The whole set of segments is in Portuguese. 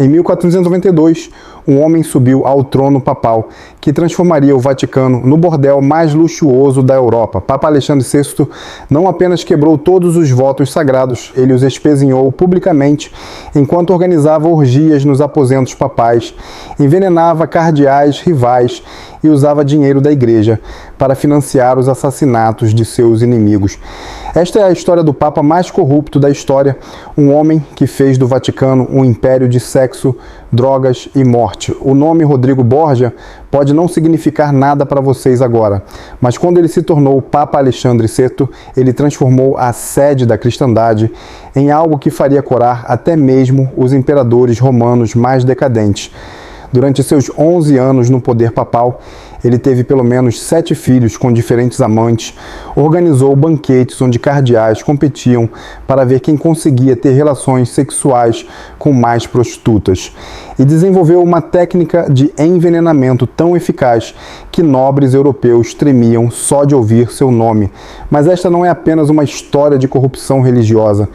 Em 1492, um homem subiu ao trono papal, que transformaria o Vaticano no bordel mais luxuoso da Europa. Papa Alexandre VI não apenas quebrou todos os votos sagrados, ele os espezinhou publicamente enquanto organizava orgias nos aposentos papais, envenenava cardeais rivais e usava dinheiro da igreja para financiar os assassinatos de seus inimigos. Esta é a história do Papa mais corrupto da história, um homem que fez do Vaticano um império de sexo, drogas e morte. O nome Rodrigo Borgia pode não significar nada para vocês agora, mas quando ele se tornou Papa Alexandre VI, ele transformou a sede da cristandade em algo que faria corar até mesmo os imperadores romanos mais decadentes. Durante seus 11 anos no poder papal, ele teve pelo menos 7 filhos com diferentes amantes, organizou banquetes onde cardeais competiam para ver quem conseguia ter relações sexuais com mais prostitutas, e desenvolveu uma técnica de envenenamento tão eficaz que nobres europeus tremiam só de ouvir seu nome. Mas esta não é apenas uma história de corrupção religiosa,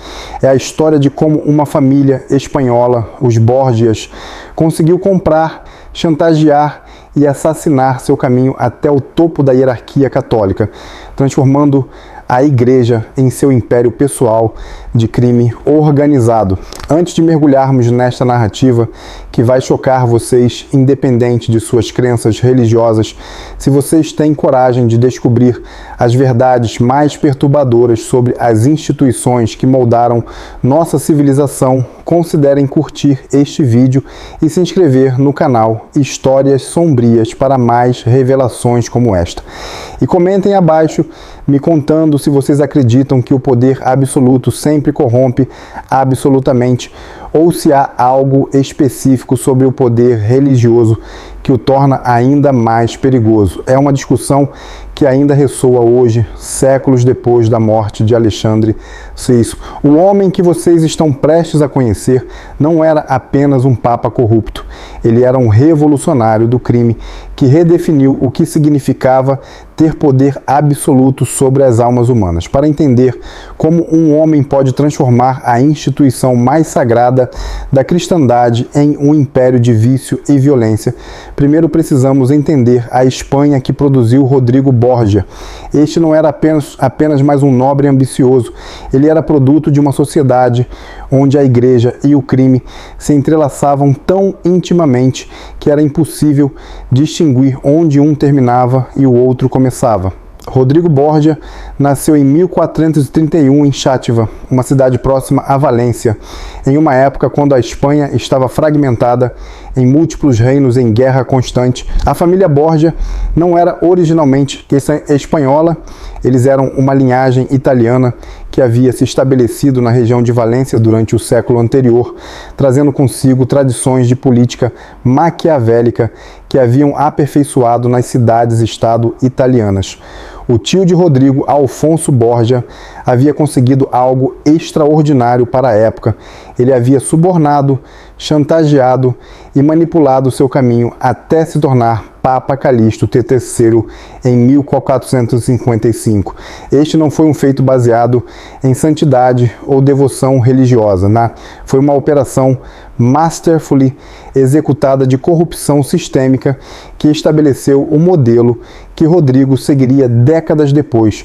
é a história de como uma família espanhola, os Borgias, conseguiu comprar, chantagear e assassinar seu caminho até o topo da hierarquia católica, transformando a igreja em seu império pessoal de crime organizado. Antes de mergulharmos nesta narrativa que vai chocar vocês, independente de suas crenças religiosas, se vocês têm coragem de descobrir as verdades mais perturbadoras sobre as instituições que moldaram nossa civilização, considerem curtir este vídeo e se inscrever no canal Histórias Sombrias para mais revelações como esta. E comentem abaixo me contando se vocês acreditam que o poder absoluto sempre corrompe absolutamente, ou se há algo específico sobre o poder religioso que o torna ainda mais perigoso. É uma discussão que ainda ressoa hoje, séculos depois da morte de Alexandre VI. O homem que vocês estão prestes a conhecer não era apenas um papa corrupto, ele era um revolucionário do crime que redefiniu o que significava ter poder absoluto sobre as almas humanas. Para entender como um homem pode transformar a instituição mais sagrada da cristandade em um império de vício e violência, primeiro precisamos entender a Espanha que produziu Rodrigo Borgia. Este não era apenas mais um nobre ambicioso, ele era produto de uma sociedade onde a igreja e o crime se entrelaçavam tão intimamente que era impossível distinguir onde um terminava e o outro começava. Rodrigo Borgia nasceu em 1431 em Xátiva, uma cidade próxima a Valência, em uma época quando a Espanha estava fragmentada em múltiplos reinos em guerra constante. A família Borgia não era originalmente espanhola, eles eram uma linhagem italiana que havia se estabelecido na região de Valência durante o século anterior, trazendo consigo tradições de política maquiavélica que haviam aperfeiçoado nas cidades-estado italianas. O tio de Rodrigo, Alfonso Borgia, havia conseguido algo extraordinário para a época. Ele havia subornado, chantageado e manipulado seu caminho até se tornar Papa Calixto III em 1455. Este não foi um feito baseado em santidade ou devoção religiosa, né? Foi uma operação masterfully executada de corrupção sistêmica que estabeleceu o modelo que Rodrigo seguiria décadas depois.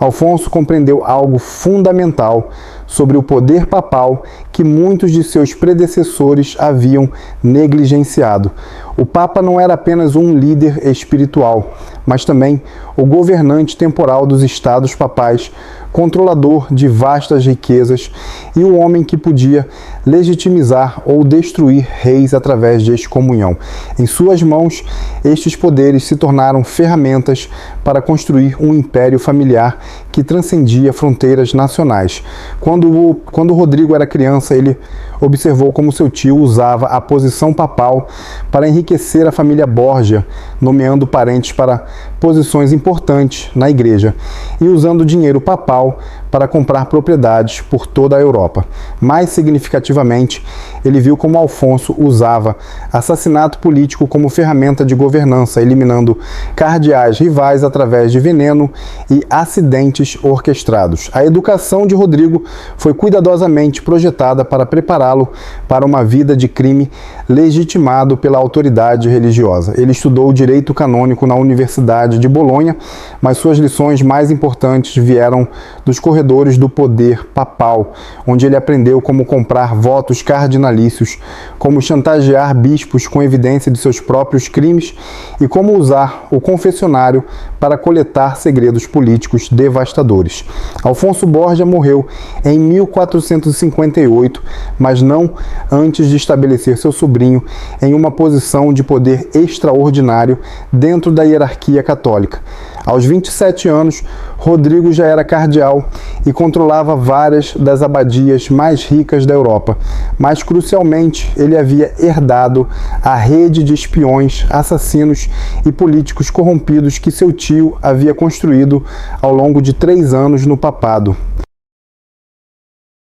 Alfonso compreendeu algo fundamental sobre o poder papal que muitos de seus predecessores haviam negligenciado. O Papa não era apenas um líder espiritual, mas também o governante temporal dos estados papais, controlador de vastas riquezas e um homem que podia legitimizar ou destruir reis através de excomunhão. Em suas mãos, estes poderes se tornaram ferramentas para construir um império familiar que transcendia fronteiras nacionais. Quando Rodrigo era criança, ele observou como seu tio usava a posição papal para enriquecer a família Borgia, nomeando parentes para posições importantes na igreja e usando dinheiro papal para comprar propriedades por toda a Europa. Mais significativamente, ele viu como Alfonso usava assassinato político como ferramenta de governança, eliminando cardeais rivais através de veneno e acidentes orquestrados. A educação de Rodrigo foi cuidadosamente projetada para prepará-lo para uma vida de crime legitimado pela autoridade religiosa. Ele estudou direito canônico na Universidade de Bolonha, mas suas lições mais importantes vieram dos corredores do poder papal, onde ele aprendeu como comprar votos cardinalícios, como chantagear bispos com evidência de seus próprios crimes e como usar o confessionário para coletar segredos políticos devastadores. Alfonso Borgia morreu em 1458, mas não antes de estabelecer seu sobrinho em uma posição de poder extraordinário dentro da hierarquia católica. Aos 27 anos, Rodrigo já era cardeal e controlava várias das abadias mais ricas da Europa, mas crucialmente ele havia herdado a rede de espiões, assassinos e políticos corrompidos que seu tio havia construído ao longo de 3 anos no papado.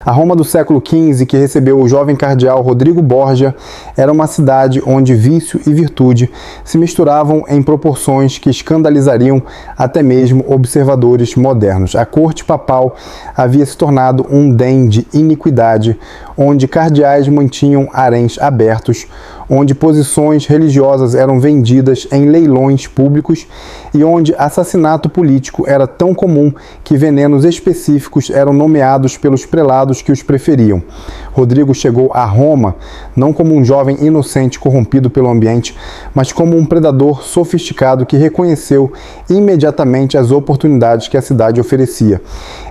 A Roma do século XV, que recebeu o jovem cardeal Rodrigo Borgia, era uma cidade onde vício e virtude se misturavam em proporções que escandalizariam até mesmo observadores modernos. A corte papal havia se tornado um den de iniquidade, onde cardeais mantinham haréns abertos, onde posições religiosas eram vendidas em leilões públicos e onde assassinato político era tão comum que venenos específicos eram nomeados pelos prelados que os preferiam. Rodrigo chegou a Roma não como um jovem inocente corrompido pelo ambiente, mas como um predador sofisticado que reconheceu imediatamente as oportunidades que a cidade oferecia.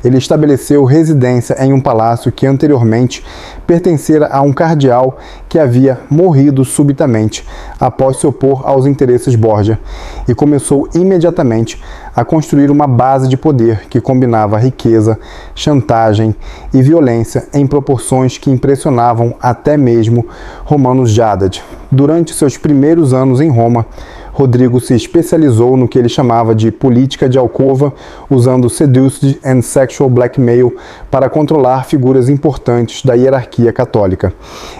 Ele estabeleceu residência em um palácio que anteriormente pertencera a um cardeal que havia morrido subitamente após se opor aos interesses Borgia e começou imediatamente a construir uma base de poder que combinava riqueza, chantagem e violência em proporções que impressionavam até mesmo Romanos de Haddad. Durante seus primeiros anos em Roma, Rodrigo se especializou no que ele chamava de política de alcova, usando seduced and sexual blackmail para controlar figuras importantes da hierarquia católica.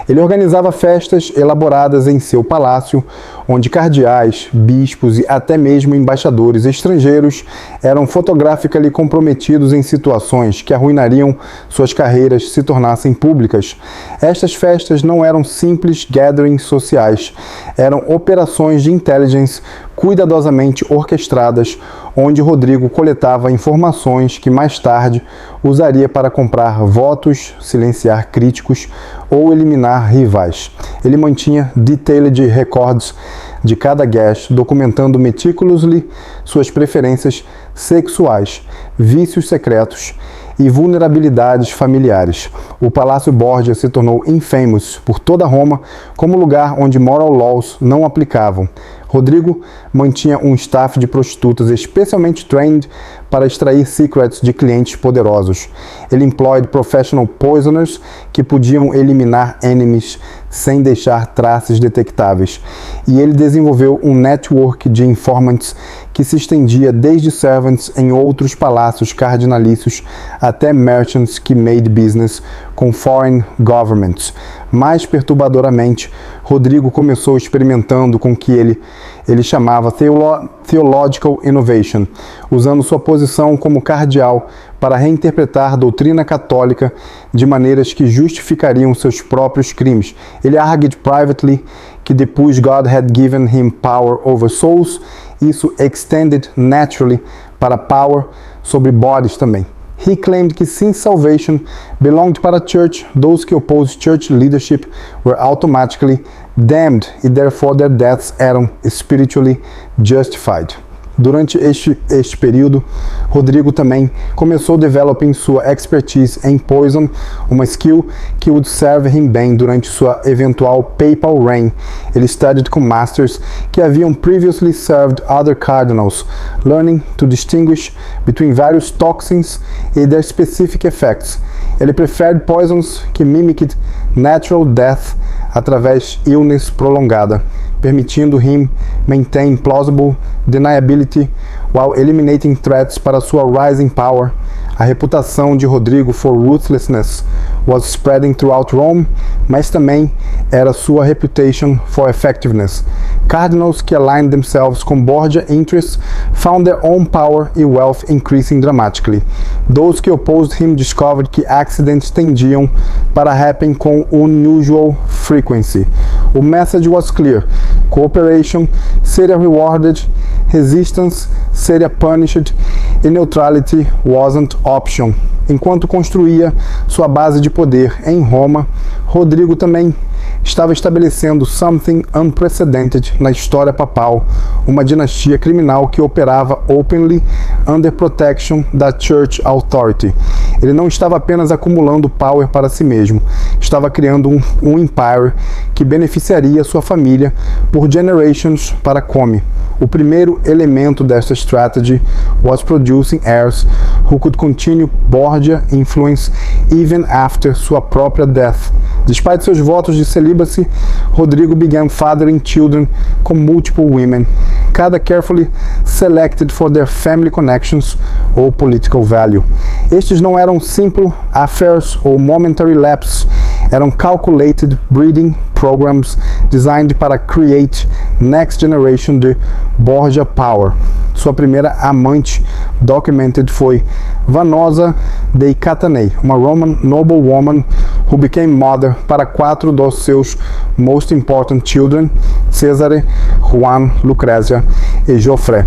Ele organizava festas elaboradas em seu palácio, onde cardeais, bispos e até mesmo embaixadores estrangeiros eram fotograficamente comprometidos em situações que arruinariam suas carreiras se tornassem públicas. Estas festas não eram simples gatherings sociais, eram operações de intelligence cuidadosamente orquestradas, onde Rodrigo coletava informações que mais tarde usaria para comprar votos, silenciar críticos ou eliminar rivais. Ele mantinha detailed records de cada guest, documentando meticulously suas preferências sexuais, vícios secretos e vulnerabilidades familiares. O Palácio Borgia se tornou infamous por toda Roma como lugar onde moral laws não aplicavam. Rodrigo mantinha um staff de prostitutas especialmente trained para extrair secrets de clientes poderosos. Ele employed professional poisoners que podiam eliminar enemies sem deixar traços detectáveis. E ele desenvolveu um network de informants que se estendia desde servants em outros palácios cardinalícios até merchants que made business com foreign governments. Mais perturbadoramente, Rodrigo começou experimentando com que ele chamava Theological Innovation, usando sua posição como cardeal para reinterpretar a doutrina católica de maneiras que justificariam seus próprios crimes. Ele argued privately que depois God had given him power over souls, isso extended naturally para power sobre bodies também. He claimed que since salvation belonged para a church, those que opposed church leadership were automatically damned e therefore their deaths eram spiritually justified. Durante este período, Rodrigo também começou developing sua expertise em poison, uma skill que would serve him bem durante sua eventual papal reign. Ele studied com masters que haviam previously served other cardinals, learning to distinguish between various toxins e their specific effects. Ele preferred poisons que mimicked natural death através de illness prolongada, permitindo him maintain plausible deniability while eliminating threats para sua rising power. A reputação de Rodrigo for ruthlessness was spreading throughout Rome, mas também era sua reputation for effectiveness. Cardinals que aligned themselves com Borgia interests found their own power e wealth increasing dramatically. Those que opposed him discovered que accidents tendiam para happen com unusual frequency. O message was clear: cooperation seria rewarded, resistance seria punished e neutrality wasn't option. Enquanto construía sua base de poder em Roma, Rodrigo também estava estabelecendo something unprecedented na história papal, uma dinastia criminal que operava openly under protection da Church Authority. Ele não estava apenas acumulando power para si mesmo, estava criando um empire que beneficiaria sua família por generations para come. O primeiro elemento desta strategy was producing heirs who could continue Borgia influence even after sua própria death. Despite seus votos de celibacy, Rodrigo began fathering children com multiple women, cada carefully selected for their family connections ou political value. Estes não eram simple affairs ou momentary lapses, eram calculated breeding programs designed para create next generation de Borgia power. Sua primeira amante documented foi Vanosa dei Catanei, uma Roman noblewoman who became mother para 4 dos seus most important children, Cesare, Juan, Lucrezia e Geoffrey.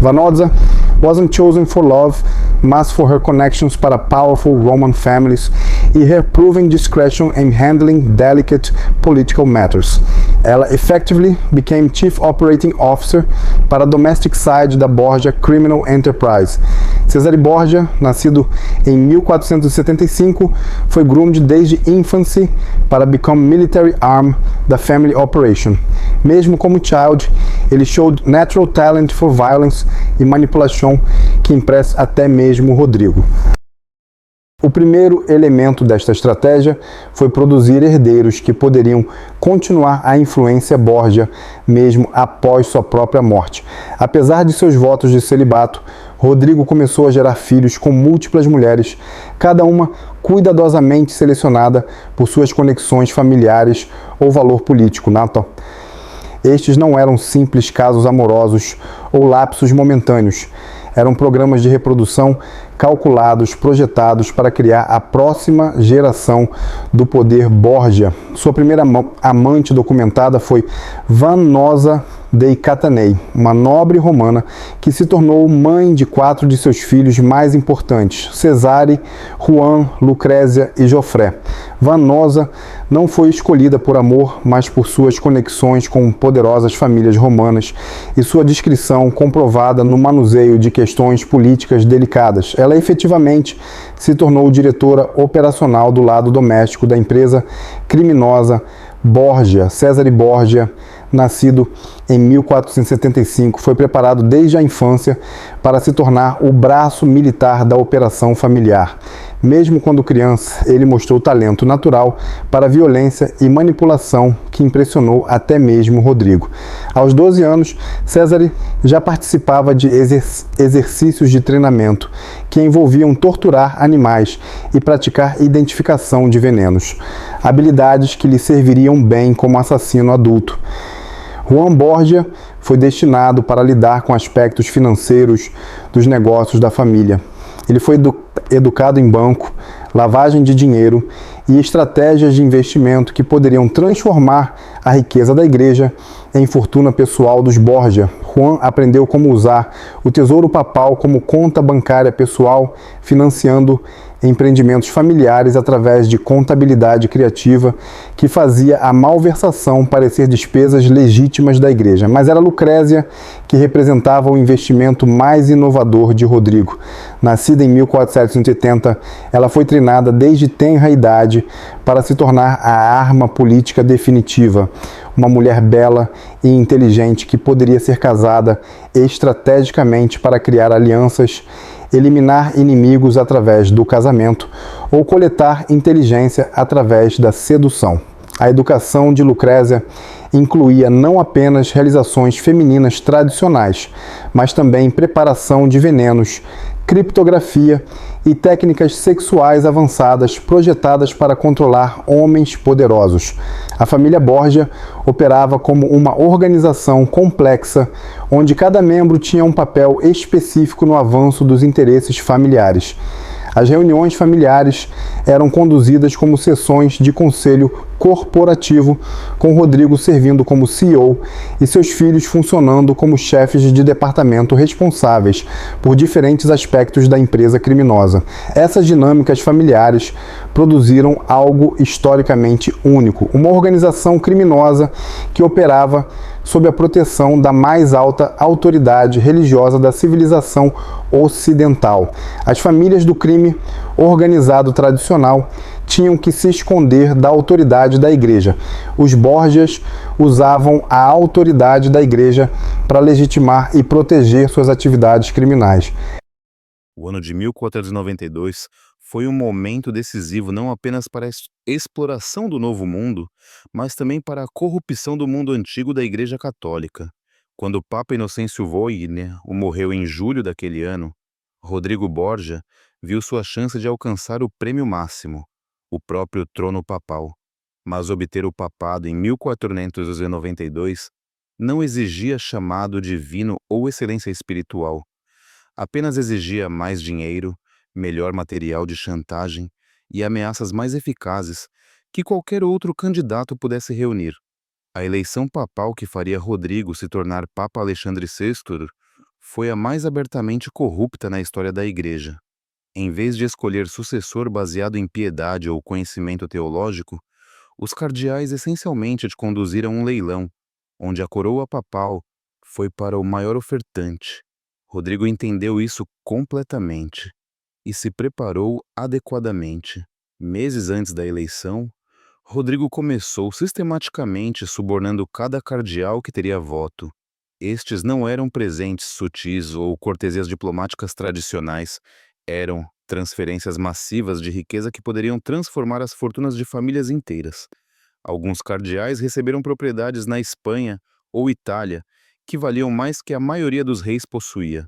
Vanosa wasn't chosen for love, mas for her connections para powerful Roman families e her proven discretion in handling delicate political matters. Ela effectively became Chief Operating Officer para a domestic side da Borgia Criminal Enterprise. Cesare Borgia, nascido em 1475, foi groomed desde infancy para become military arm da family operation. Mesmo como child, ele showed natural talent for violence e manipulação que impressa até mesmo Rodrigo. O primeiro elemento desta estratégia foi produzir herdeiros que poderiam continuar a influência Borgia mesmo após sua própria morte. Apesar de seus votos de celibato, Rodrigo começou a gerar filhos com múltiplas mulheres, cada uma cuidadosamente selecionada por suas conexões familiares ou valor político nato. Estes não eram simples casos amorosos ou lapsos momentâneos. Eram programas de reprodução calculados, projetados para criar a próxima geração do poder Borgia. Sua primeira amante documentada foi Vanosa dei Catanei, uma nobre romana que se tornou mãe de 4 de seus filhos mais importantes, Cesare, Juan, Lucrezia e Geoffrey. Vanosa não foi escolhida por amor, mas por suas conexões com poderosas famílias romanas e sua discrição comprovada no manuseio de questões políticas delicadas. Ela efetivamente se tornou diretora operacional do lado doméstico da empresa criminosa Borgia. Cesare Borgia, nascido em 1475, foi preparado desde a infância para se tornar o braço militar da operação familiar. Mesmo quando criança, ele mostrou talento natural para violência e manipulação que impressionou até mesmo Rodrigo. Aos 12 anos, Cesare já participava de exercícios de treinamento que envolviam torturar animais e praticar identificação de venenos, habilidades que lhe serviriam bem como assassino adulto. Juan Borgia foi destinado para lidar com aspectos financeiros dos negócios da família. Ele foi educado em banco, lavagem de dinheiro e estratégias de investimento que poderiam transformar a riqueza da igreja em fortuna pessoal dos Borgia. Juan aprendeu como usar o tesouro papal como conta bancária pessoal, financiando empreendimentos familiares através de contabilidade criativa que fazia a malversação parecer despesas legítimas da igreja. Mas era Lucrezia que representava o investimento mais inovador de Rodrigo. Nascida em 1480, ela foi treinada desde tenra idade para se tornar a arma política definitiva. Uma mulher bela e inteligente que poderia ser casada estrategicamente para criar alianças, eliminar inimigos através do casamento ou coletar inteligência através da sedução. A educação de Lucrezia incluía não apenas realizações femininas tradicionais, mas também preparação de venenos, criptografia e técnicas sexuais avançadas projetadas para controlar homens poderosos. A família Borgia operava como uma organização complexa, onde cada membro tinha um papel específico no avanço dos interesses familiares. As reuniões familiares eram conduzidas como sessões de conselho corporativo, com Rodrigo servindo como CEO e seus filhos funcionando como chefes de departamento responsáveis por diferentes aspectos da empresa criminosa. Essas dinâmicas familiares produziram algo historicamente único, uma organização criminosa que operava sob a proteção da mais alta autoridade religiosa da civilização ocidental. As famílias do crime organizado tradicional tinham que se esconder da autoridade da igreja. Os Borgias usavam a autoridade da igreja para legitimar e proteger suas atividades criminais. O ano de 1492 foi um momento decisivo não apenas para a exploração do Novo Mundo, mas também para a corrupção do mundo antigo da Igreja Católica. Quando o Papa Inocêncio Wojtyła morreu em julho daquele ano, Rodrigo Borgia viu sua chance de alcançar o prêmio máximo, o próprio trono papal. Mas obter o papado em 1492 não exigia chamado divino ou excelência espiritual. Apenas exigia mais dinheiro, melhor material de chantagem e ameaças mais eficazes que qualquer outro candidato pudesse reunir. A eleição papal que faria Rodrigo se tornar Papa Alexandre VI foi a mais abertamente corrupta na história da Igreja. Em vez de escolher sucessor baseado em piedade ou conhecimento teológico, os cardeais essencialmente conduziram um leilão, onde a coroa papal foi para o maior ofertante. Rodrigo entendeu isso completamente e se preparou adequadamente. Meses antes da eleição, Rodrigo começou sistematicamente subornando cada cardeal que teria voto. Estes não eram presentes sutis ou cortesias diplomáticas tradicionais, eram transferências massivas de riqueza que poderiam transformar as fortunas de famílias inteiras. Alguns cardeais receberam propriedades na Espanha ou Itália que valiam mais que a maioria dos reis possuía.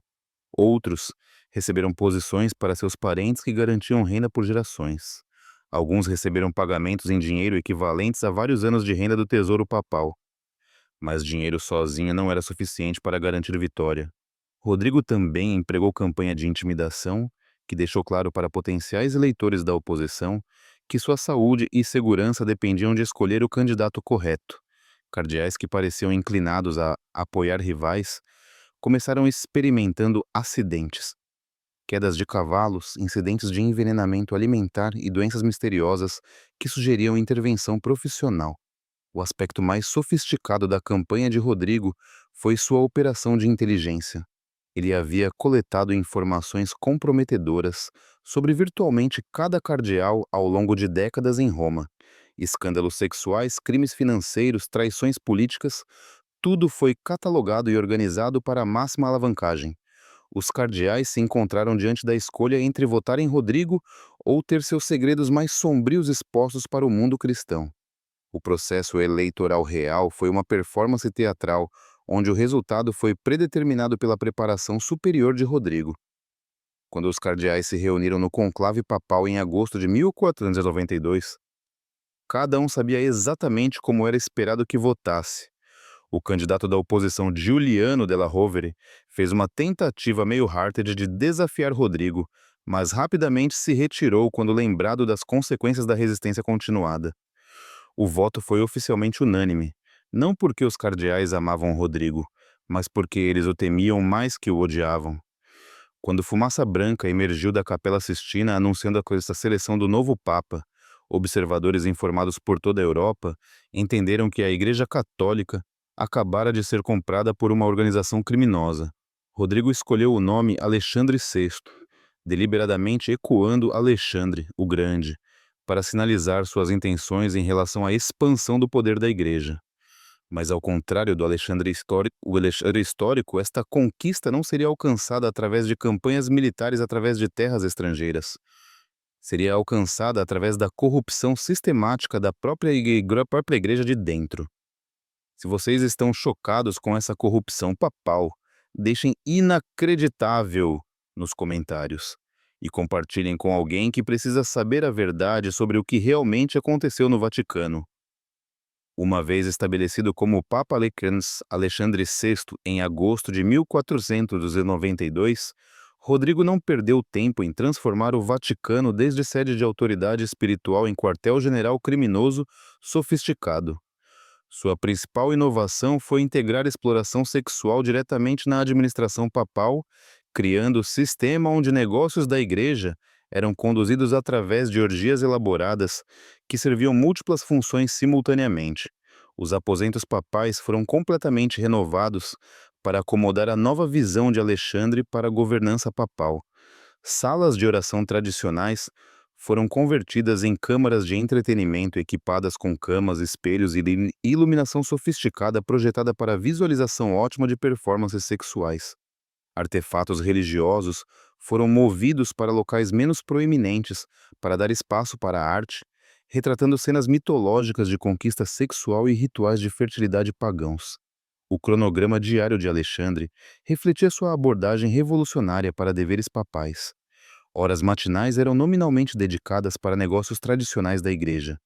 Outros receberam posições para seus parentes que garantiam renda por gerações. Alguns receberam pagamentos em dinheiro equivalentes a vários anos de renda do tesouro papal. Mas dinheiro sozinho não era suficiente para garantir vitória. Rodrigo também empregou campanha de intimidação, que deixou claro para potenciais eleitores da oposição que sua saúde e segurança dependiam de escolher o candidato correto. Cardeais que pareciam inclinados a apoiar rivais começaram experimentando acidentes. Quedas de cavalos, incidentes de envenenamento alimentar e doenças misteriosas que sugeriam intervenção profissional. O aspecto mais sofisticado da campanha de Rodrigo foi sua operação de inteligência. Ele havia coletado informações comprometedoras sobre virtualmente cada cardeal ao longo de décadas em Roma. Escândalos sexuais, crimes financeiros, traições políticas, tudo foi catalogado e organizado para a máxima alavancagem. Os cardeais se encontraram diante da escolha entre votar em Rodrigo ou ter seus segredos mais sombrios expostos para o mundo cristão. O processo eleitoral real foi uma performance teatral, onde o resultado foi predeterminado pela preparação superior de Rodrigo. Quando os cardeais se reuniram no conclave papal em agosto de 1492, cada um sabia exatamente como era esperado que votasse. O candidato da oposição Giuliano della Rovere fez uma tentativa meio hearted de desafiar Rodrigo, mas rapidamente se retirou quando lembrado das consequências da resistência continuada. O voto foi oficialmente unânime, não porque os cardeais amavam Rodrigo, mas porque eles o temiam mais que o odiavam. Quando fumaça branca emergiu da Capela Sistina anunciando a seleção do novo Papa, observadores informados por toda a Europa entenderam que a Igreja Católica acabara de ser comprada por uma organização criminosa. Rodrigo escolheu o nome Alexandre VI, deliberadamente ecoando Alexandre, o Grande, para sinalizar suas intenções em relação à expansão do poder da Igreja. Mas ao contrário do Alexandre histórico, esta conquista não seria alcançada através de campanhas militares através de terras estrangeiras. Seria alcançada através da corrupção sistemática da própria igreja de dentro. Se vocês estão chocados com essa corrupção papal, deixem inacreditável nos comentários e compartilhem com alguém que precisa saber a verdade sobre o que realmente aconteceu no Vaticano. Uma vez estabelecido como Papa Alexandre VI em agosto de 1492, Rodrigo não perdeu tempo em transformar o Vaticano desde sede de autoridade espiritual em quartel-general criminoso sofisticado. Sua principal inovação foi integrar a exploração sexual diretamente na administração papal, criando um sistema onde negócios da igreja eram conduzidos através de orgias elaboradas que serviam múltiplas funções simultaneamente. Os aposentos papais foram completamente renovados para acomodar a nova visão de Alexandre para a governança papal. Salas de oração tradicionais foram convertidas em câmaras de entretenimento equipadas com camas, espelhos e iluminação sofisticada projetada para a visualização ótima de performances sexuais. Artefatos religiosos foram movidos para locais menos proeminentes para dar espaço para a arte, retratando cenas mitológicas de conquista sexual e rituais de fertilidade pagãos. O cronograma diário de Alexandre refletia sua abordagem revolucionária para deveres papais. Horas matinais eram nominalmente dedicadas para negócios tradicionais da igreja.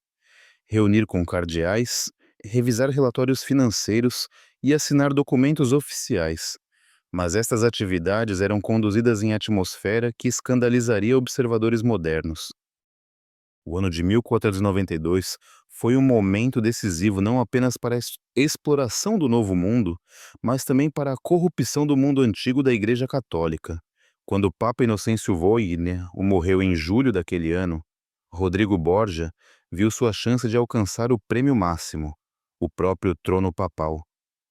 Reunir com cardeais, revisar relatórios financeiros e assinar documentos oficiais. Mas estas atividades eram conduzidas em atmosfera que escandalizaria observadores modernos. O ano de 1492 foi um momento decisivo não apenas para a exploração do Novo Mundo, mas também para a corrupção do mundo antigo da Igreja Católica. Quando o Papa Inocêncio Wojtyła morreu em julho daquele ano, Rodrigo Borgia viu sua chance de alcançar o prêmio máximo, o próprio trono papal.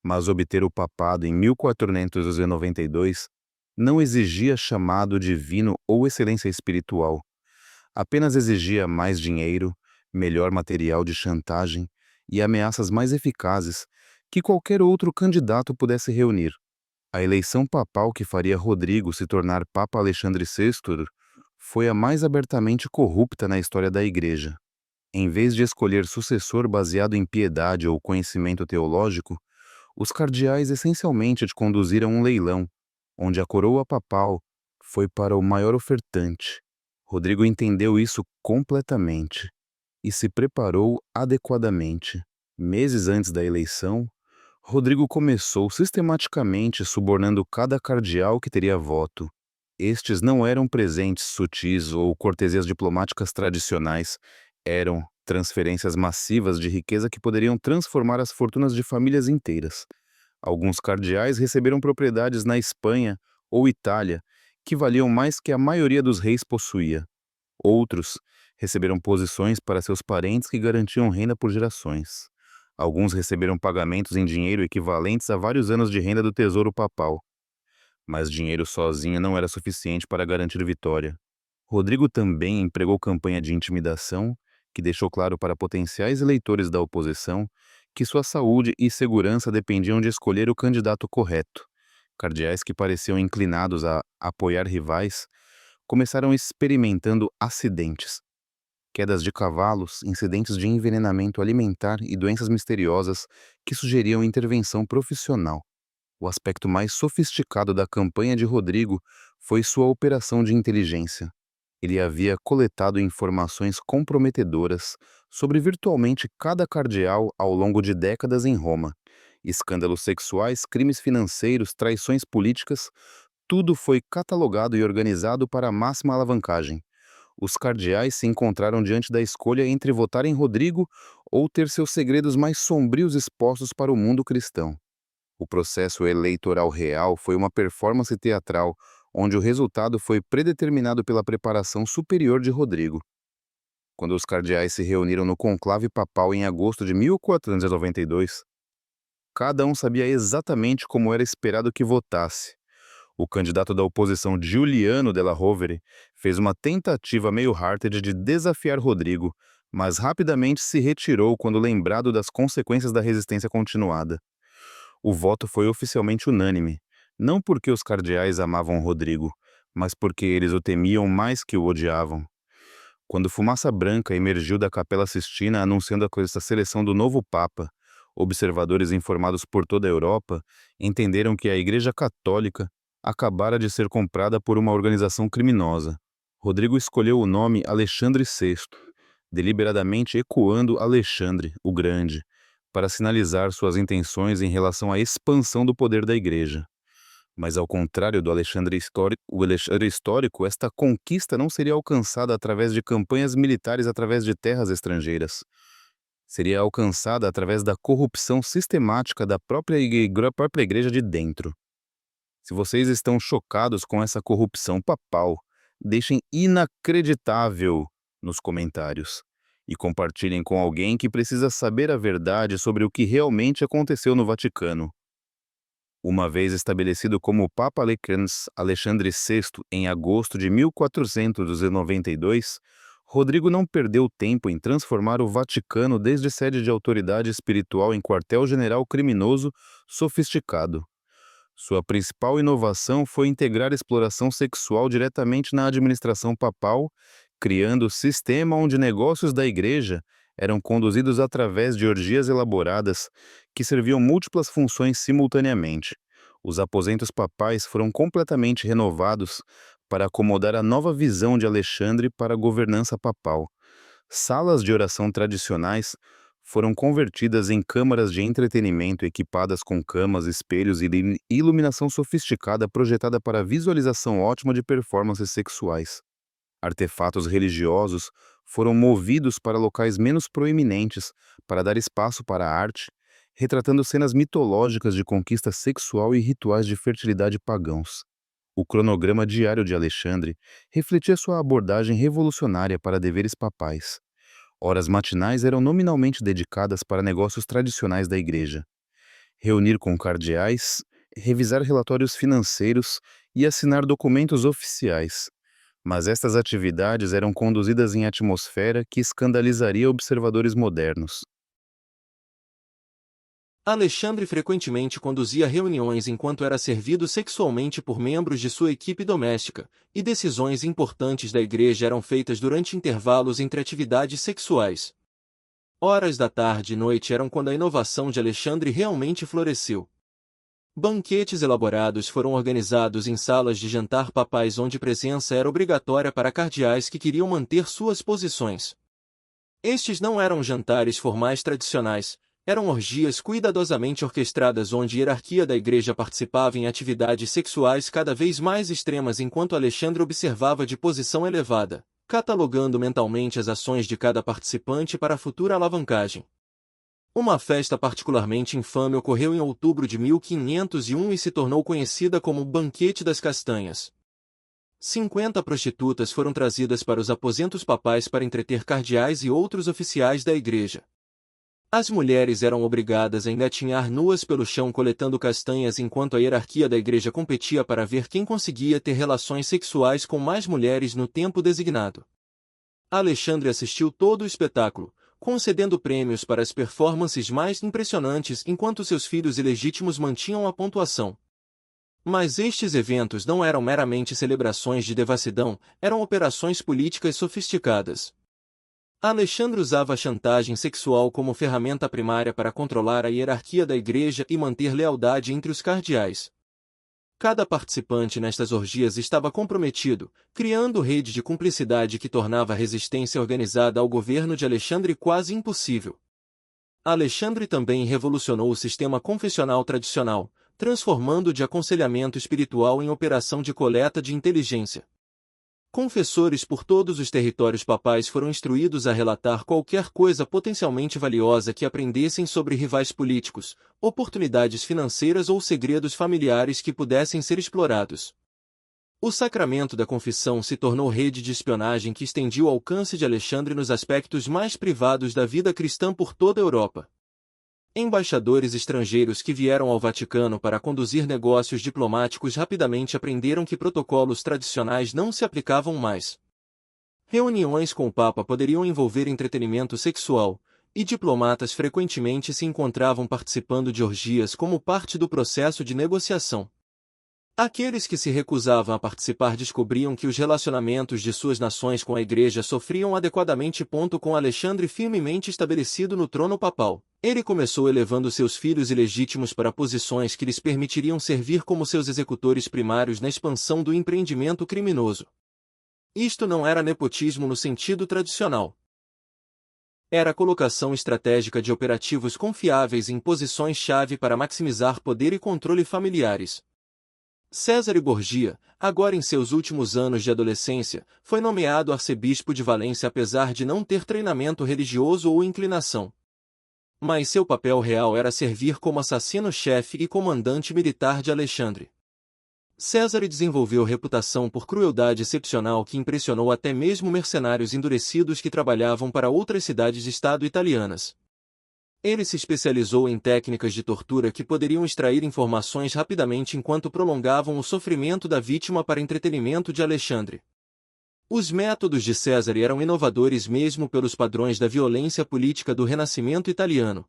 Mas obter o papado em 1492 não exigia chamado divino ou excelência espiritual. Apenas exigia mais dinheiro, melhor material de chantagem e ameaças mais eficazes que qualquer outro candidato pudesse reunir. A eleição papal que faria Rodrigo se tornar Papa Alexandre VI foi a mais abertamente corrupta na história da Igreja. Em vez de escolher sucessor baseado em piedade ou conhecimento teológico, os cardeais essencialmente conduziram um leilão, onde a coroa papal foi para o maior ofertante. Rodrigo entendeu isso completamente e se preparou adequadamente. Meses antes da eleição, Rodrigo começou sistematicamente subornando cada cardeal que teria voto. Estes não eram presentes sutis ou cortesias diplomáticas tradicionais, eram transferências massivas de riqueza que poderiam transformar as fortunas de famílias inteiras. Alguns cardeais receberam propriedades na Espanha ou Itália que valiam mais que a maioria dos reis possuía. Outros receberam posições para seus parentes que garantiam renda por gerações. Alguns receberam pagamentos em dinheiro equivalentes a vários anos de renda do tesouro papal. Mas dinheiro sozinho não era suficiente para garantir vitória. Rodrigo também empregou campanha de intimidação, que deixou claro para potenciais eleitores da oposição que sua saúde e segurança dependiam de escolher o candidato correto. Cardeais que pareciam inclinados a apoiar rivais começaram experimentando acidentes, quedas de cavalos, incidentes de envenenamento alimentar e doenças misteriosas que sugeriam intervenção profissional. O aspecto mais sofisticado da campanha de Rodrigo foi sua operação de inteligência. Ele havia coletado informações comprometedoras sobre virtualmente cada cardeal ao longo de décadas em Roma. Escândalos sexuais, crimes financeiros, traições políticas, tudo foi catalogado e organizado para a máxima alavancagem. Os cardeais se encontraram diante da escolha entre votar em Rodrigo ou ter seus segredos mais sombrios expostos para o mundo cristão. O processo eleitoral real foi uma performance teatral, onde o resultado foi predeterminado pela preparação superior de Rodrigo. Quando os cardeais se reuniram no conclave papal em agosto de 1492, cada um sabia exatamente como era esperado que votasse. O candidato da oposição Giuliano della Rovere fez uma tentativa meio-hearted de desafiar Rodrigo, mas rapidamente se retirou quando lembrado das consequências da resistência continuada. O voto foi oficialmente unânime, não porque os cardeais amavam Rodrigo, mas porque eles o temiam mais que o odiavam. Quando fumaça branca emergiu da Capela Sistina anunciando a seleção do novo Papa, observadores informados por toda a Europa entenderam que a Igreja Católica acabara de ser comprada por uma organização criminosa. Rodrigo escolheu o nome Alexandre VI, deliberadamente ecoando Alexandre, o Grande, para sinalizar suas intenções em relação à expansão do poder da Igreja. Mas ao contrário do o Alexandre histórico, esta conquista não seria alcançada através de campanhas militares através de terras estrangeiras. Seria alcançada através da corrupção sistemática da própria igreja de dentro. Se vocês estão chocados com essa corrupção papal, deixem inacreditável nos comentários e compartilhem com alguém que precisa saber a verdade sobre o que realmente aconteceu no Vaticano. Uma vez estabelecido como Papa Alexandre VI em agosto de 1492, Rodrigo não perdeu tempo em transformar o Vaticano desde sede de autoridade espiritual em quartel-general criminoso sofisticado. Sua principal inovação foi integrar a exploração sexual diretamente na administração papal, criando um sistema onde negócios da Igreja eram conduzidos através de orgias elaboradas que serviam múltiplas funções simultaneamente. Os aposentos papais foram completamente renovados para acomodar a nova visão de Alexandre para a governança papal. Salas de oração tradicionais foram convertidas em câmaras de entretenimento equipadas com camas, espelhos e iluminação sofisticada projetada para visualização ótima de performances sexuais. Artefatos religiosos foram movidos para locais menos proeminentes para dar espaço para a arte, retratando cenas mitológicas de conquista sexual e rituais de fertilidade pagãos. O cronograma diário de Alexandre refletia sua abordagem revolucionária para deveres papais. Horas matinais eram nominalmente dedicadas para negócios tradicionais da Igreja. Reunir com cardeais, revisar relatórios financeiros e assinar documentos oficiais. Mas estas atividades eram conduzidas em atmosfera que escandalizaria observadores modernos. Alexandre frequentemente conduzia reuniões enquanto era servido sexualmente por membros de sua equipe doméstica, e decisões importantes da igreja eram feitas durante intervalos entre atividades sexuais. Horas da tarde e noite eram quando a inovação de Alexandre realmente floresceu. Banquetes elaborados foram organizados em salas de jantar papais onde presença era obrigatória para cardeais que queriam manter suas posições. Estes não eram jantares formais tradicionais, eram orgias cuidadosamente orquestradas onde a hierarquia da igreja participava em atividades sexuais cada vez mais extremas enquanto Alexandre observava de posição elevada, catalogando mentalmente as ações de cada participante para a futura alavancagem. Uma festa particularmente infame ocorreu em outubro de 1501 e se tornou conhecida como o Banquete das Castanhas. 50 prostitutas foram trazidas para os aposentos papais para entreter cardeais e outros oficiais da igreja. As mulheres eram obrigadas a engatinhar nuas pelo chão coletando castanhas enquanto a hierarquia da igreja competia para ver quem conseguia ter relações sexuais com mais mulheres no tempo designado. Alexandre assistiu todo o espetáculo, concedendo prêmios para as performances mais impressionantes enquanto seus filhos ilegítimos mantinham a pontuação. Mas estes eventos não eram meramente celebrações de devassidão, eram operações políticas sofisticadas. Alexandre usava a chantagem sexual como ferramenta primária para controlar a hierarquia da igreja e manter lealdade entre os cardeais. Cada participante nestas orgias estava comprometido, criando rede de cumplicidade que tornava a resistência organizada ao governo de Alexandre quase impossível. Alexandre também revolucionou o sistema confessional tradicional, transformando de aconselhamento espiritual em operação de coleta de inteligência. Confessores por todos os territórios papais foram instruídos a relatar qualquer coisa potencialmente valiosa que aprendessem sobre rivais políticos, oportunidades financeiras ou segredos familiares que pudessem ser explorados. O sacramento da confissão se tornou rede de espionagem que estendia o alcance de Alexandre nos aspectos mais privados da vida cristã por toda a Europa. Embaixadores estrangeiros que vieram ao Vaticano para conduzir negócios diplomáticos rapidamente aprenderam que protocolos tradicionais não se aplicavam mais. Reuniões com o Papa poderiam envolver entretenimento sexual, e diplomatas frequentemente se encontravam participando de orgias como parte do processo de negociação. Aqueles que se recusavam a participar descobriam que os relacionamentos de suas nações com a Igreja sofriam adequadamente. Com Alexandre firmemente estabelecido no trono papal, ele começou elevando seus filhos ilegítimos para posições que lhes permitiriam servir como seus executores primários na expansão do empreendimento criminoso. Isto não era nepotismo no sentido tradicional. Era a colocação estratégica de operativos confiáveis em posições-chave para maximizar poder e controle familiares. Césare Borgia, agora em seus últimos anos de adolescência, foi nomeado arcebispo de Valência apesar de não ter treinamento religioso ou inclinação. Mas seu papel real era servir como assassino-chefe e comandante militar de Alexandre. Césare desenvolveu reputação por crueldade excepcional que impressionou até mesmo mercenários endurecidos que trabalhavam para outras cidades-estado italianas. Ele se especializou em técnicas de tortura que poderiam extrair informações rapidamente enquanto prolongavam o sofrimento da vítima para entretenimento de Alexandre. Os métodos de Césare eram inovadores mesmo pelos padrões da violência política do Renascimento italiano.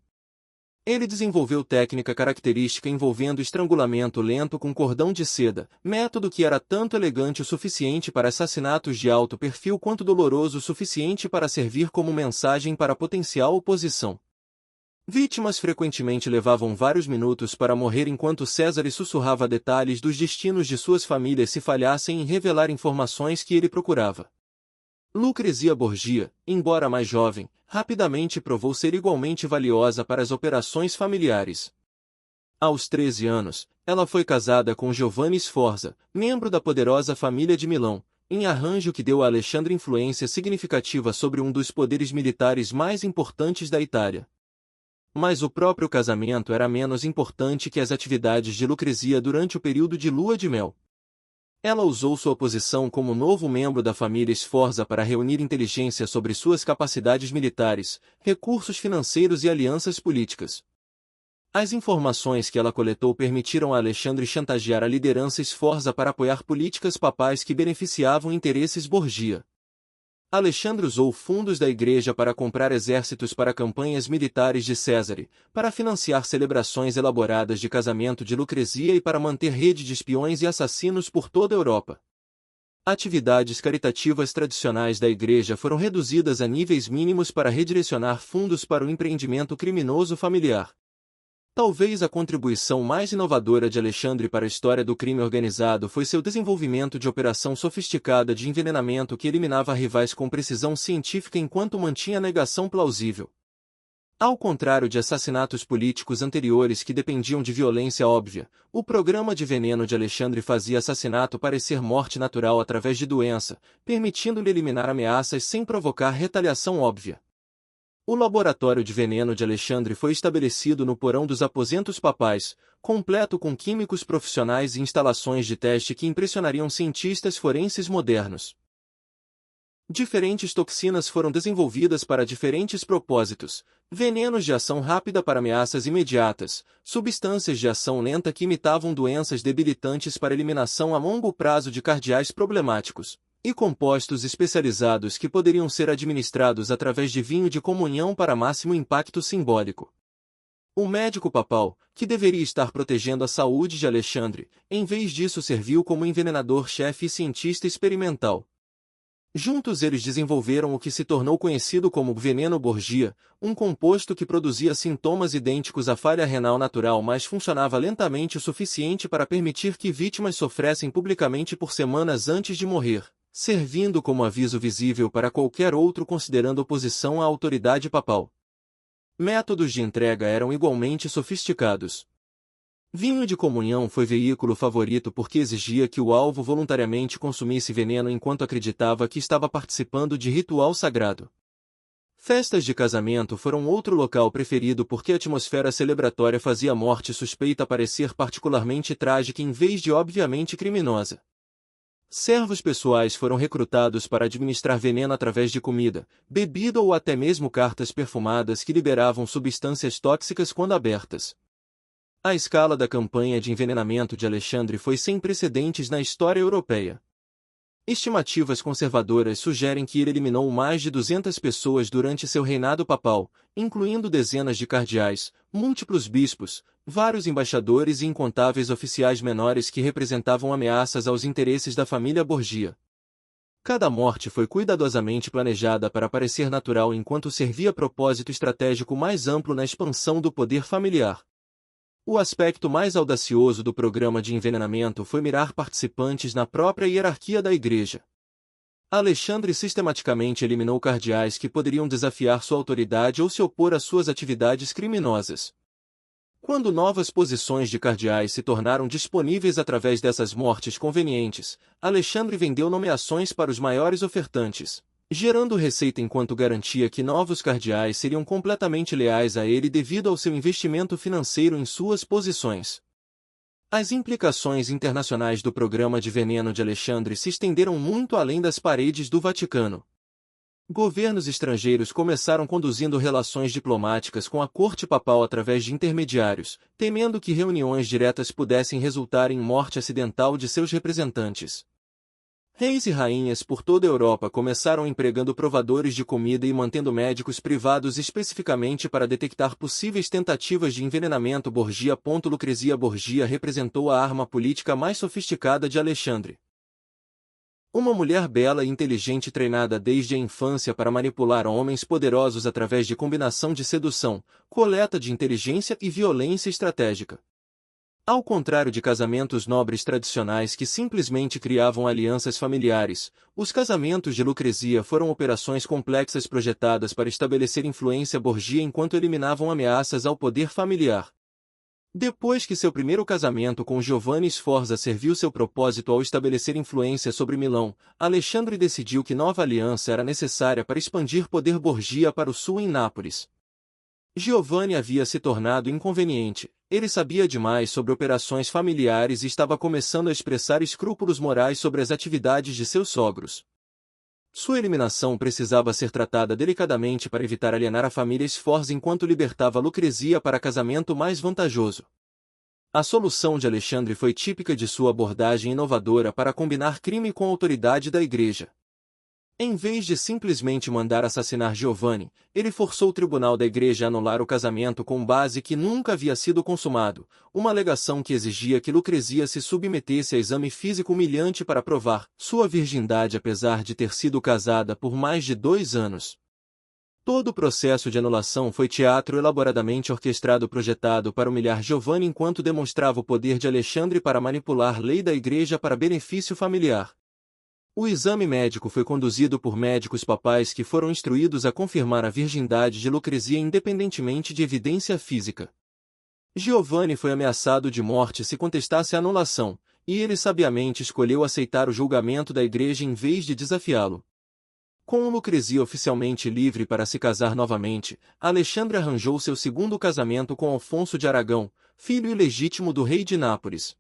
Ele desenvolveu técnica característica envolvendo estrangulamento lento com cordão de seda, método que era tanto elegante o suficiente para assassinatos de alto perfil quanto doloroso o suficiente para servir como mensagem para potencial oposição. Vítimas frequentemente levavam vários minutos para morrer enquanto Césare sussurrava detalhes dos destinos de suas famílias se falhassem em revelar informações que ele procurava. Lucrezia Borgia, embora mais jovem, rapidamente provou ser igualmente valiosa para as operações familiares. Aos 13 anos, ela foi casada com Giovanni Sforza, membro da poderosa família de Milão, em arranjo que deu a Alexandre influência significativa sobre um dos poderes militares mais importantes da Itália. Mas o próprio casamento era menos importante que as atividades de Lucrezia durante o período de lua de mel. Ela usou sua posição como novo membro da família Sforza para reunir inteligência sobre suas capacidades militares, recursos financeiros e alianças políticas. As informações que ela coletou permitiram a Alexandre chantagear a liderança Sforza para apoiar políticas papais que beneficiavam interesses Borgia. Alexandre usou fundos da igreja para comprar exércitos para campanhas militares de Césare, para financiar celebrações elaboradas de casamento de Lucrezia e para manter rede de espiões e assassinos por toda a Europa. Atividades caritativas tradicionais da igreja foram reduzidas a níveis mínimos para redirecionar fundos para o empreendimento criminoso familiar. Talvez a contribuição mais inovadora de Alexandre para a história do crime organizado foi seu desenvolvimento de operação sofisticada de envenenamento que eliminava rivais com precisão científica enquanto mantinha a negação plausível. Ao contrário de assassinatos políticos anteriores que dependiam de violência óbvia, o programa de veneno de Alexandre fazia assassinato parecer morte natural através de doença, permitindo-lhe eliminar ameaças sem provocar retaliação óbvia. O laboratório de veneno de Alexandre foi estabelecido no porão dos aposentos papais, completo com químicos profissionais e instalações de teste que impressionariam cientistas forenses modernos. Diferentes toxinas foram desenvolvidas para diferentes propósitos: venenos de ação rápida para ameaças imediatas, substâncias de ação lenta que imitavam doenças debilitantes para eliminação a longo prazo de cardeais problemáticos, e compostos especializados que poderiam ser administrados através de vinho de comunhão para máximo impacto simbólico. O médico papal, que deveria estar protegendo a saúde de Alexandre, em vez disso serviu como envenenador-chefe e cientista experimental. Juntos eles desenvolveram o que se tornou conhecido como veneno Borgia, um composto que produzia sintomas idênticos à falha renal natural mas funcionava lentamente o suficiente para permitir que vítimas sofressem publicamente por semanas antes de morrer, servindo como aviso visível para qualquer outro considerando oposição à autoridade papal. Métodos de entrega eram igualmente sofisticados. Vinho de comunhão foi veículo favorito porque exigia que o alvo voluntariamente consumisse veneno enquanto acreditava que estava participando de ritual sagrado. Festas de casamento foram outro local preferido porque a atmosfera celebratória fazia a morte suspeita parecer particularmente trágica em vez de obviamente criminosa. Servos pessoais foram recrutados para administrar veneno através de comida, bebida ou até mesmo cartas perfumadas que liberavam substâncias tóxicas quando abertas. A escala da campanha de envenenamento de Alexandre foi sem precedentes na história europeia. Estimativas conservadoras sugerem que ele eliminou mais de 200 pessoas durante seu reinado papal, incluindo dezenas de cardeais, múltiplos bispos, vários embaixadores e incontáveis oficiais menores que representavam ameaças aos interesses da família Borgia. Cada morte foi cuidadosamente planejada para parecer natural enquanto servia propósito estratégico mais amplo na expansão do poder familiar. O aspecto mais audacioso do programa de envenenamento foi mirar participantes na própria hierarquia da Igreja. Alexandre sistematicamente eliminou cardeais que poderiam desafiar sua autoridade ou se opor às suas atividades criminosas. Quando novas posições de cardeais se tornaram disponíveis através dessas mortes convenientes, Alexandre vendeu nomeações para os maiores ofertantes, gerando receita enquanto garantia que novos cardeais seriam completamente leais a ele devido ao seu investimento financeiro em suas posições. As implicações internacionais do programa de veneno de Alexandre se estenderam muito além das paredes do Vaticano. Governos estrangeiros começaram conduzindo relações diplomáticas com a corte papal através de intermediários, temendo que reuniões diretas pudessem resultar em morte acidental de seus representantes. Reis e rainhas por toda a Europa começaram empregando provadores de comida e mantendo médicos privados especificamente para detectar possíveis tentativas de envenenamento. Lucrezia Borgia representou a arma política mais sofisticada de Alexandre. Uma mulher bela e inteligente treinada desde a infância para manipular homens poderosos através de combinação de sedução, coleta de inteligência e violência estratégica. Ao contrário de casamentos nobres tradicionais que simplesmente criavam alianças familiares, os casamentos de Lucrezia foram operações complexas projetadas para estabelecer influência Borgia enquanto eliminavam ameaças ao poder familiar. Depois que seu primeiro casamento com Giovanni Sforza serviu seu propósito ao estabelecer influência sobre Milão, Alexandre decidiu que nova aliança era necessária para expandir poder Borgia para o sul em Nápoles. Giovanni havia se tornado inconveniente, ele sabia demais sobre operações familiares e estava começando a expressar escrúpulos morais sobre as atividades de seus sogros. Sua eliminação precisava ser tratada delicadamente para evitar alienar a família Sforza enquanto libertava Lucrezia para casamento mais vantajoso. A solução de Alexandre foi típica de sua abordagem inovadora para combinar crime com a autoridade da Igreja. Em vez de simplesmente mandar assassinar Giovanni, ele forçou o tribunal da Igreja a anular o casamento com base que nunca havia sido consumado, uma alegação que exigia que Lucrezia se submetesse a exame físico humilhante para provar sua virgindade apesar de ter sido casada por mais de 2 anos. Todo o processo de anulação foi teatro elaboradamente orquestrado projetado para humilhar Giovanni enquanto demonstrava o poder de Alexandre para manipular a lei da Igreja para benefício familiar. O exame médico foi conduzido por médicos papais que foram instruídos a confirmar a virgindade de Lucrezia independentemente de evidência física. Giovanni foi ameaçado de morte se contestasse a anulação, e ele sabiamente escolheu aceitar o julgamento da Igreja em vez de desafiá-lo. Com Lucrezia oficialmente livre para se casar novamente, Alexandre arranjou seu segundo casamento com Afonso de Aragão, filho ilegítimo do rei de Nápoles.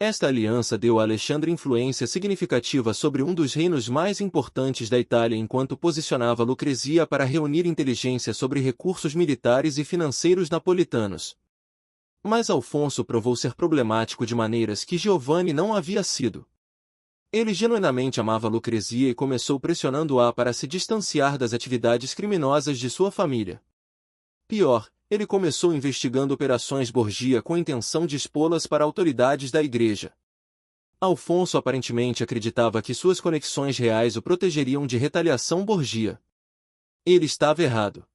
Esta aliança deu a Alexandre influência significativa sobre um dos reinos mais importantes da Itália enquanto posicionava Lucrezia para reunir inteligência sobre recursos militares e financeiros napolitanos. Mas Alfonso provou ser problemático de maneiras que Giovanni não havia sido. Ele genuinamente amava Lucrezia e começou pressionando-a para se distanciar das atividades criminosas de sua família. Pior, ele começou investigando operações Borgia com a intenção de expô-las para autoridades da Igreja. Alfonso aparentemente acreditava que suas conexões reais o protegeriam de retaliação Borgia. Ele estava errado.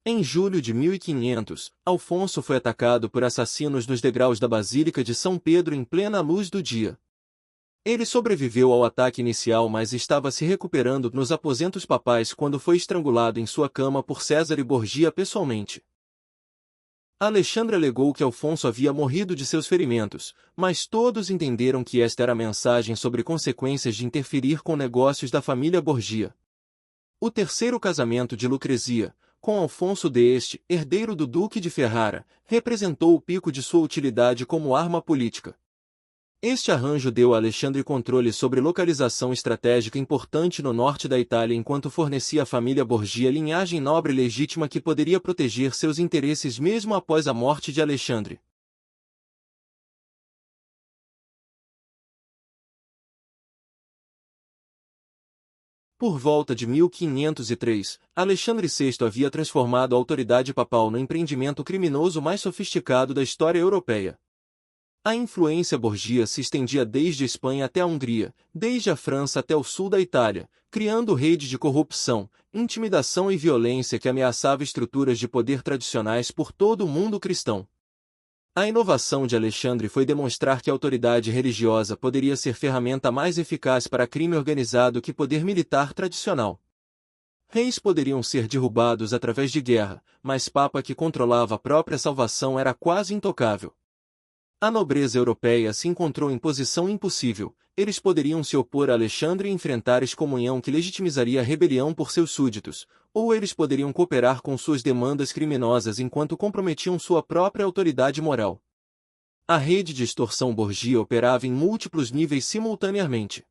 Em julho de 1500, Alfonso foi atacado por assassinos nos degraus da Basílica de São Pedro em plena luz do dia. Ele sobreviveu ao ataque inicial, mas estava se recuperando nos aposentos papais quando foi estrangulado em sua cama por Césare Borgia pessoalmente. Alexandre alegou que Alfonso havia morrido de seus ferimentos, mas todos entenderam que esta era a mensagem sobre consequências de interferir com negócios da família Borgia. O terceiro casamento de Lucrezia, com Alfonso d'Este, herdeiro do Duque de Ferrara, representou o pico de sua utilidade como arma política. Este arranjo deu a Alexandre controle sobre localização estratégica importante no norte da Itália enquanto fornecia à família Borgia linhagem nobre legítima que poderia proteger seus interesses mesmo após a morte de Alexandre. Por volta de 1503, Alexandre VI havia transformado a autoridade papal no empreendimento criminoso mais sofisticado da história europeia. A influência Borgia se estendia desde a Espanha até a Hungria, desde a França até o sul da Itália, criando redes de corrupção, intimidação e violência que ameaçava estruturas de poder tradicionais por todo o mundo cristão. A inovação de Alexandre foi demonstrar que a autoridade religiosa poderia ser ferramenta mais eficaz para crime organizado que poder militar tradicional. Reis poderiam ser derrubados através de guerra, mas Papa que controlava a própria salvação era quase intocável. A nobreza europeia se encontrou em posição impossível. Eles poderiam se opor a Alexandre e enfrentar excomunhão que legitimizaria a rebelião por seus súditos, ou eles poderiam cooperar com suas demandas criminosas enquanto comprometiam sua própria autoridade moral. A rede de extorsão Borgia operava em múltiplos níveis simultaneamente.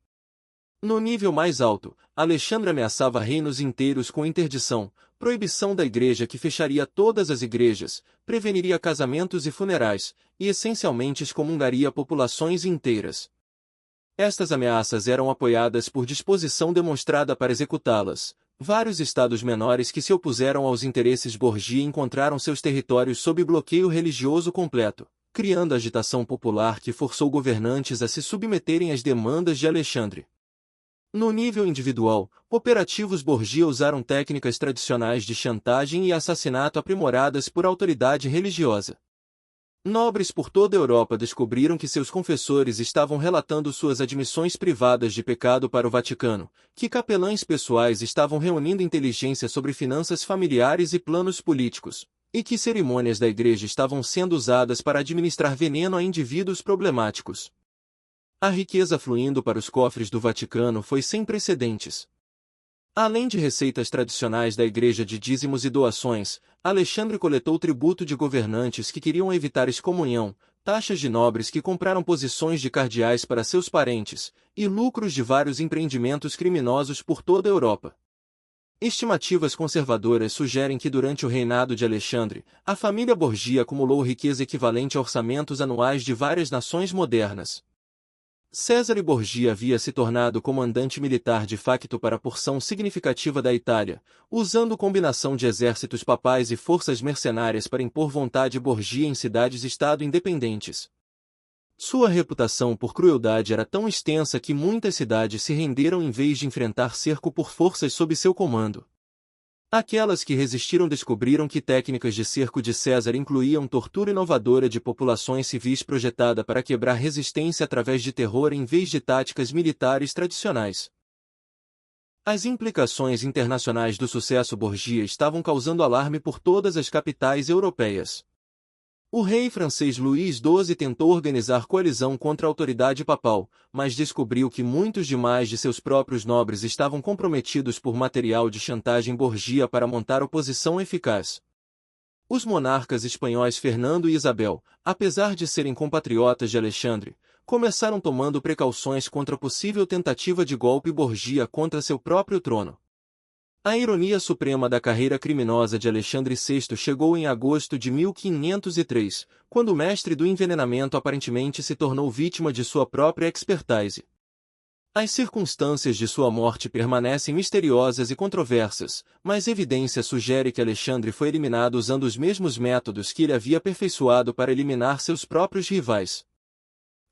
No nível mais alto, Alexandre ameaçava reinos inteiros com interdição, proibição da igreja que fecharia todas as igrejas, preveniria casamentos e funerais, e essencialmente excomungaria populações inteiras. Estas ameaças eram apoiadas por disposição demonstrada para executá-las. Vários estados menores que se opuseram aos interesses Borgia encontraram seus territórios sob bloqueio religioso completo, criando agitação popular que forçou governantes a se submeterem às demandas de Alexandre. No nível individual, operativos Borgia usaram técnicas tradicionais de chantagem e assassinato aprimoradas por autoridade religiosa. Nobres por toda a Europa descobriram que seus confessores estavam relatando suas admissões privadas de pecado para o Vaticano, que capelães pessoais estavam reunindo inteligência sobre finanças familiares e planos políticos, e que cerimônias da igreja estavam sendo usadas para administrar veneno a indivíduos problemáticos. A riqueza fluindo para os cofres do Vaticano foi sem precedentes. Além de receitas tradicionais da igreja de dízimos e doações, Alexandre coletou tributo de governantes que queriam evitar excomunhão, taxas de nobres que compraram posições de cardeais para seus parentes, e lucros de vários empreendimentos criminosos por toda a Europa. Estimativas conservadoras sugerem que durante o reinado de Alexandre, a família Borgia acumulou riqueza equivalente a orçamentos anuais de várias nações modernas. Césare Borgia havia se tornado comandante militar de facto para a porção significativa da Itália, usando combinação de exércitos papais e forças mercenárias para impor vontade Borgia em cidades-estado independentes. Sua reputação por crueldade era tão extensa que muitas cidades se renderam em vez de enfrentar cerco por forças sob seu comando. Aquelas que resistiram descobriram que técnicas de cerco de César incluíam tortura inovadora de populações civis projetada para quebrar resistência através de terror em vez de táticas militares tradicionais. As implicações internacionais do sucesso Borgia estavam causando alarme por todas as capitais europeias. O rei francês Luís XII tentou organizar coalizão contra a autoridade papal, mas descobriu que muitos demais de seus próprios nobres estavam comprometidos por material de chantagem Borgia para montar oposição eficaz. Os monarcas espanhóis Fernando e Isabel, apesar de serem compatriotas de Alexandre, começaram tomando precauções contra a possível tentativa de golpe Borgia contra seu próprio trono. A ironia suprema da carreira criminosa de Alexandre VI chegou em agosto de 1503, quando o mestre do envenenamento aparentemente se tornou vítima de sua própria expertise. As circunstâncias de sua morte permanecem misteriosas e controversas, mas evidência sugere que Alexandre foi eliminado usando os mesmos métodos que ele havia aperfeiçoado para eliminar seus próprios rivais.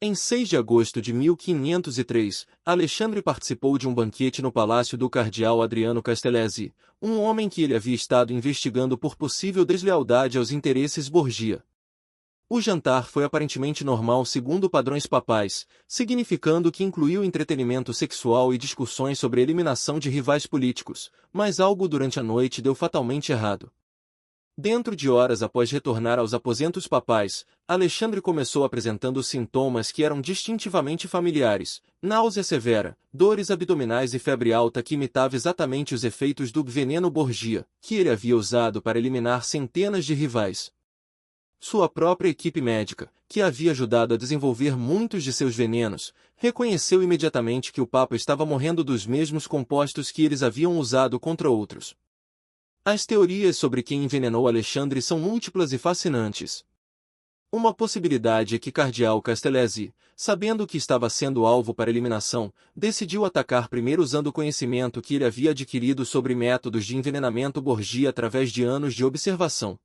Em 6 de agosto de 1503, Alexandre participou de um banquete no palácio do cardeal Adriano Castellesi, um homem que ele havia estado investigando por possível deslealdade aos interesses Borgia. O jantar foi aparentemente normal segundo padrões papais, significando que incluiu entretenimento sexual e discussões sobre a eliminação de rivais políticos, mas algo durante a noite deu fatalmente errado. Dentro de horas após retornar aos aposentos papais, Alexandre começou apresentando sintomas que eram distintivamente familiares: náusea severa, dores abdominais e febre alta que imitava exatamente os efeitos do veneno Borgia, que ele havia usado para eliminar centenas de rivais. Sua própria equipe médica, que havia ajudado a desenvolver muitos de seus venenos, reconheceu imediatamente que o Papa estava morrendo dos mesmos compostos que eles haviam usado contra outros. As teorias sobre quem envenenou Alexandre são múltiplas e fascinantes. Uma possibilidade é que Cardeal Castellesi, sabendo que estava sendo alvo para eliminação, decidiu atacar primeiro usando o conhecimento que ele havia adquirido sobre métodos de envenenamento Borgia através de anos de observação.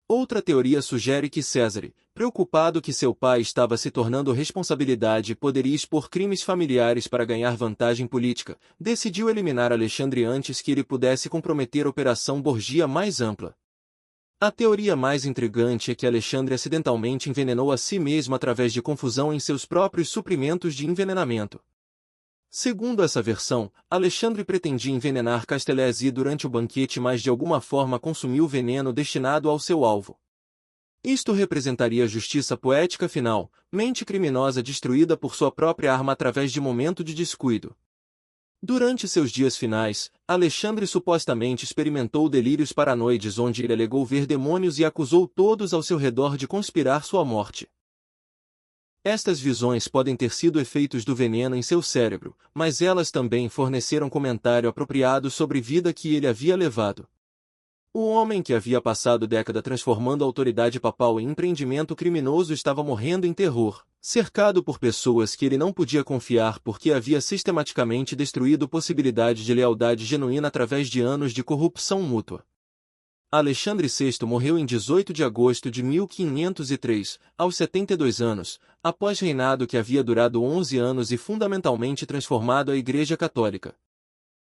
Outra teoria sugere que Cesare, preocupado que seu pai estava se tornando responsabilidade e poderia expor crimes familiares para ganhar vantagem política, decidiu eliminar Alexandre antes que ele pudesse comprometer a Operação Borgia mais ampla. A teoria mais intrigante é que Alexandre acidentalmente envenenou a si mesmo através de confusão em seus próprios suprimentos de envenenamento. Segundo essa versão, Alexandre pretendia envenenar Castellesi durante o banquete, mas de alguma forma consumiu o veneno destinado ao seu alvo. Isto representaria a justiça poética final, mente criminosa destruída por sua própria arma através de momento de descuido. Durante seus dias finais, Alexandre supostamente experimentou delírios paranoides onde ele alegou ver demônios e acusou todos ao seu redor de conspirar sua morte. Estas visões podem ter sido efeitos do veneno em seu cérebro, mas elas também forneceram comentário apropriado sobre a vida que ele havia levado. O homem que havia passado década transformando a autoridade papal em empreendimento criminoso estava morrendo em terror, cercado por pessoas que ele não podia confiar porque havia sistematicamente destruído possibilidade de lealdade genuína através de anos de corrupção mútua. Alexandre VI morreu em 18 de agosto de 1503, aos 72 anos, após reinado que havia durado 11 anos e fundamentalmente transformado a Igreja Católica.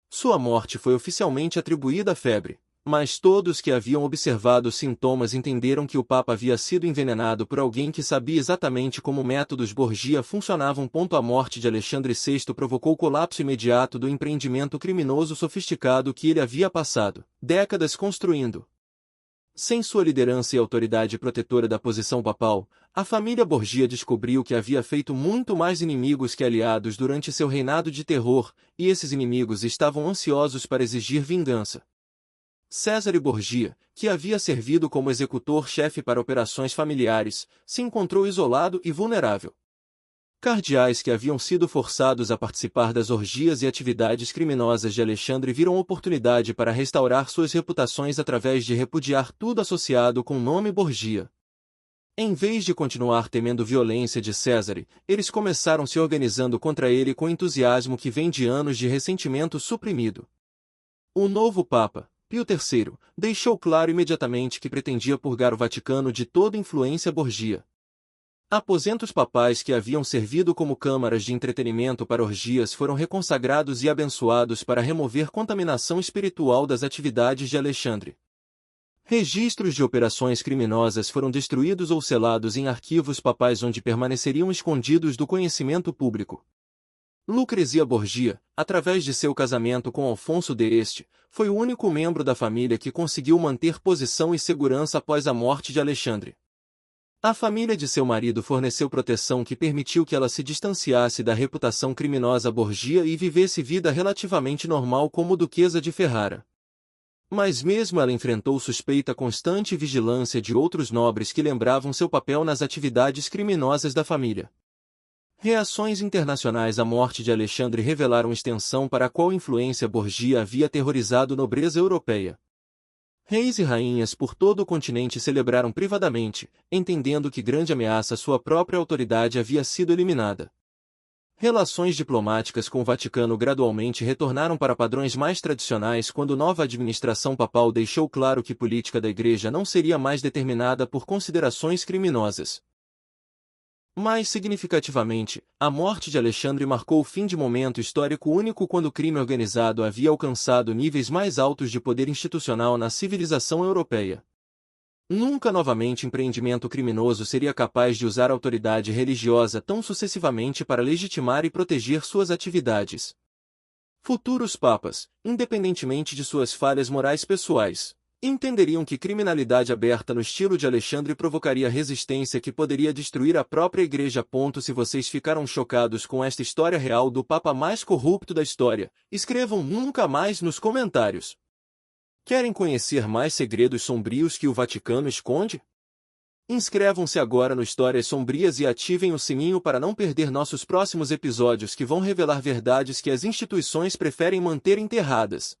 Sua morte foi oficialmente atribuída à febre, mas todos que haviam observado os sintomas entenderam que o Papa havia sido envenenado por alguém que sabia exatamente como métodos Borgia funcionavam. A morte de Alexandre VI provocou o colapso imediato do empreendimento criminoso sofisticado que ele havia passado décadas construindo. Sem sua liderança e autoridade protetora da posição papal, a família Borgia descobriu que havia feito muito mais inimigos que aliados durante seu reinado de terror, e esses inimigos estavam ansiosos para exigir vingança. Cesare Borgia, que havia servido como executor-chefe para operações familiares, se encontrou isolado e vulnerável. Cardeais que haviam sido forçados a participar das orgias e atividades criminosas de Alexandre viram oportunidade para restaurar suas reputações através de repudiar tudo associado com o nome Borgia. Em vez de continuar temendo violência de Cesare, eles começaram se organizando contra ele com entusiasmo que vem de anos de ressentimento suprimido. O novo Papa, Pio III, deixou claro imediatamente que pretendia purgar o Vaticano de toda influência Borgia. Aposentos papais que haviam servido como câmaras de entretenimento para orgias foram reconsagrados e abençoados para remover contaminação espiritual das atividades de Alexandre. Registros de operações criminosas foram destruídos ou selados em arquivos papais onde permaneceriam escondidos do conhecimento público. Lucrezia Borgia, através de seu casamento com Alfonso d'Este, foi o único membro da família que conseguiu manter posição e segurança após a morte de Alexandre. A família de seu marido forneceu proteção que permitiu que ela se distanciasse da reputação criminosa Borgia e vivesse vida relativamente normal como duquesa de Ferrara. Mas mesmo ela enfrentou suspeita constante e vigilância de outros nobres que lembravam seu papel nas atividades criminosas da família. Reações internacionais à morte de Alexandre revelaram extensão para a qual influência Borgia havia aterrorizado a nobreza europeia. Reis e rainhas por todo o continente celebraram privadamente, entendendo que grande ameaça à sua própria autoridade havia sido eliminada. Relações diplomáticas com o Vaticano gradualmente retornaram para padrões mais tradicionais quando nova administração papal deixou claro que a política da Igreja não seria mais determinada por considerações criminosas. Mais significativamente, a morte de Alexandre marcou o fim de momento histórico único quando o crime organizado havia alcançado níveis mais altos de poder institucional na civilização europeia. Nunca novamente empreendimento criminoso seria capaz de usar a autoridade religiosa tão sucessivamente para legitimar e proteger suas atividades. Futuros papas, independentemente de suas falhas morais pessoais, entenderiam que criminalidade aberta no estilo de Alexandre provocaria resistência que poderia destruir a própria Igreja. Se vocês ficaram chocados com esta história real do Papa mais corrupto da história, escrevam nunca mais nos comentários. Querem conhecer mais segredos sombrios que o Vaticano esconde? Inscrevam-se agora no Histórias Sombrias e ativem o sininho para não perder nossos próximos episódios que vão revelar verdades que as instituições preferem manter enterradas.